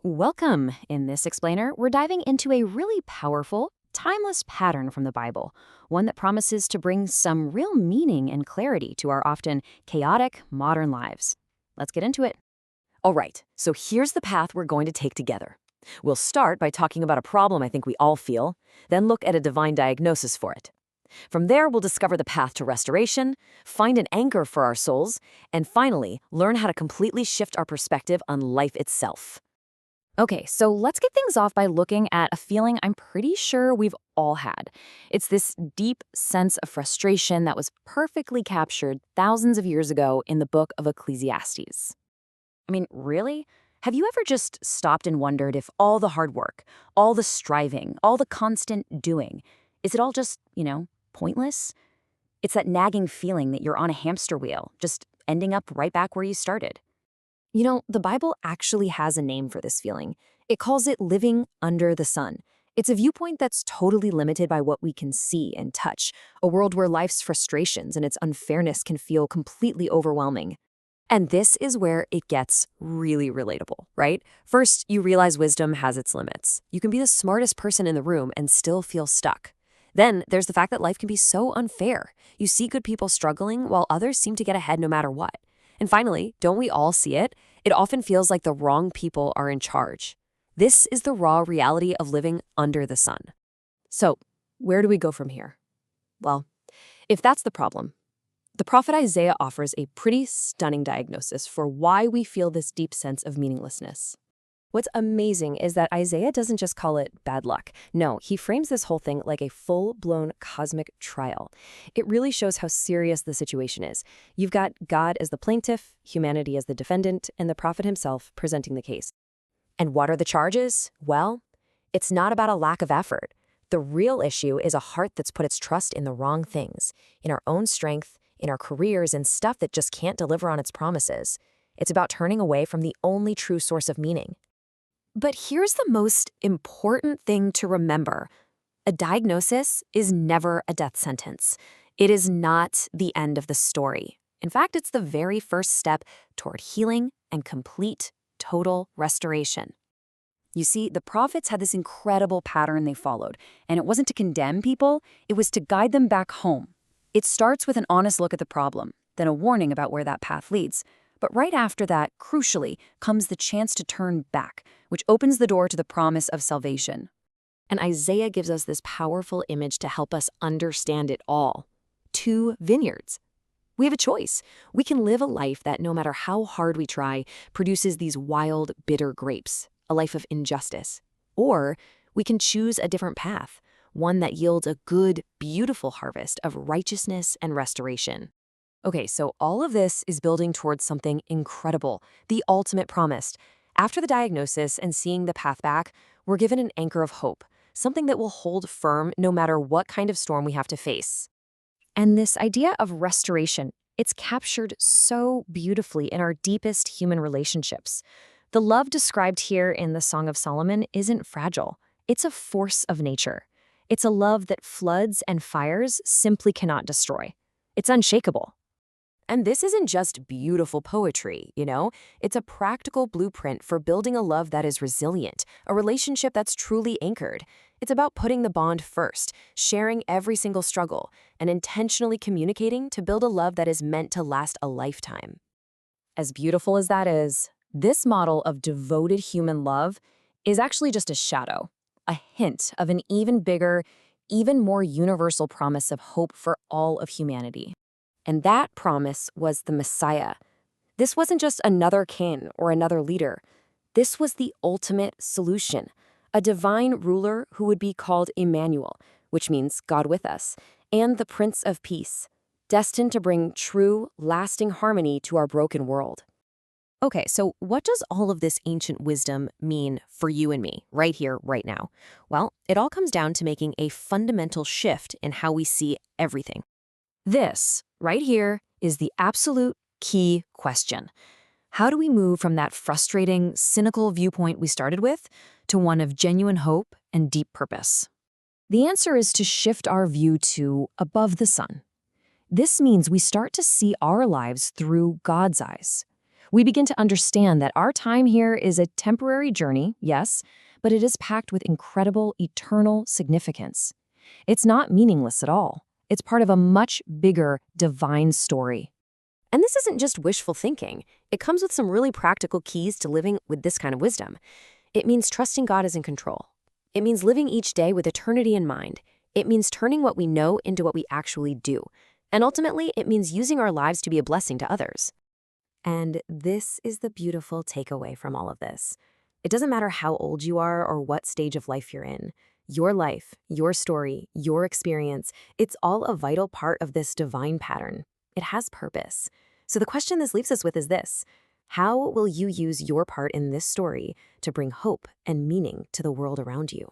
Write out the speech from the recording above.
Welcome! In this explainer, we're diving into a really powerful, timeless pattern from the Bible, one that promises to bring some real meaning and clarity to our often chaotic modern lives. Let's get into it. All right, so here's the path we're going to take together. We'll start by talking about a problem I think we all feel, then look at a divine diagnosis for it. From there, we'll discover the path to restoration, find an anchor for our souls, and finally, learn how to completely shift our perspective on life itself. Okay, so let's get things off by looking at a feeling I'm pretty sure we've all had. It's this deep sense of frustration that was perfectly captured thousands of years ago in the book of Ecclesiastes. I mean, really? Have you ever just stopped and wondered if all the hard work, all the striving, all the constant doing, is it all just, pointless? It's that nagging feeling that you're on a hamster wheel, just ending up right back where you started. The Bible actually has a name for this feeling. It calls it living under the sun. It's a viewpoint that's totally limited by what we can see and touch, a world where life's frustrations and its unfairness can feel completely overwhelming. And this is where it gets really relatable, right? First, you realize wisdom has its limits. You can be the smartest person in the room and still feel stuck. Then there's the fact that life can be so unfair. You see good people struggling while others seem to get ahead no matter what. And finally, don't we all see it? It often feels like the wrong people are in charge. This is the raw reality of living under the sun. So, where do we go from here? Well, if that's the problem, the prophet Isaiah offers a pretty stunning diagnosis for why we feel this deep sense of meaninglessness. What's amazing is that Isaiah doesn't just call it bad luck. No, he frames this whole thing like a full-blown cosmic trial. It really shows how serious the situation is. You've got God as the plaintiff, humanity as the defendant, and the prophet himself presenting the case. And what are the charges? Well, it's not about a lack of effort. The real issue is a heart that's put its trust in the wrong things, in our own strength, in our careers, and stuff that just can't deliver on its promises. It's about turning away from the only true source of meaning. But here's the most important thing to remember. A diagnosis is never a death sentence. It is not the end of the story. In fact, it's the very first step toward healing and complete, total restoration. You see, the prophets had this incredible pattern they followed, and it wasn't to condemn people, it was to guide them back home. It starts with an honest look at the problem, then a warning about where that path leads. But right after that, crucially, comes the chance to turn back, which opens the door to the promise of salvation. And Isaiah gives us this powerful image to help us understand it all. 2 vineyards. We have a choice. We can live a life that, no matter how hard we try, produces these wild, bitter grapes, a life of injustice. Or we can choose a different path, one that yields a good, beautiful harvest of righteousness and restoration. Okay, so all of this is building towards something incredible, the ultimate promise. After the diagnosis and seeing the path back, we're given an anchor of hope, something that will hold firm no matter what kind of storm we have to face. And this idea of restoration, it's captured so beautifully in our deepest human relationships. The love described here in the Song of Solomon isn't fragile. It's a force of nature. It's a love that floods and fires simply cannot destroy. It's unshakable. And this isn't just beautiful poetry, It's a practical blueprint for building a love that is resilient, a relationship that's truly anchored. It's about putting the bond first, sharing every single struggle, and intentionally communicating to build a love that is meant to last a lifetime. As beautiful as that is, this model of devoted human love is actually just a shadow, a hint of an even bigger, even more universal promise of hope for all of humanity. And that promise was the Messiah. This wasn't just another king or another leader. This was the ultimate solution, a divine ruler who would be called Emmanuel, which means God with us, and the Prince of Peace, destined to bring true, lasting harmony to our broken world. Okay, so what does all of this ancient wisdom mean for you and me, right here, right now? Well, it all comes down to making a fundamental shift in how we see everything. This, right here, is the absolute key question. How do we move from that frustrating, cynical viewpoint we started with to one of genuine hope and deep purpose? The answer is to shift our view to above the sun. This means we start to see our lives through God's eyes. We begin to understand that our time here is a temporary journey, yes, but it is packed with incredible, eternal significance. It's not meaningless at all. It's part of a much bigger, divine story. And this isn't just wishful thinking. It comes with some really practical keys to living with this kind of wisdom. It means trusting God is in control. It means living each day with eternity in mind. It means turning what we know into what we actually do. And ultimately, it means using our lives to be a blessing to others. And this is the beautiful takeaway from all of this. It doesn't matter how old you are or what stage of life you're in. Your life, your story, your experience, it's all a vital part of this divine pattern. It has purpose. So the question this leaves us with is this: how will you use your part in this story to bring hope and meaning to the world around you?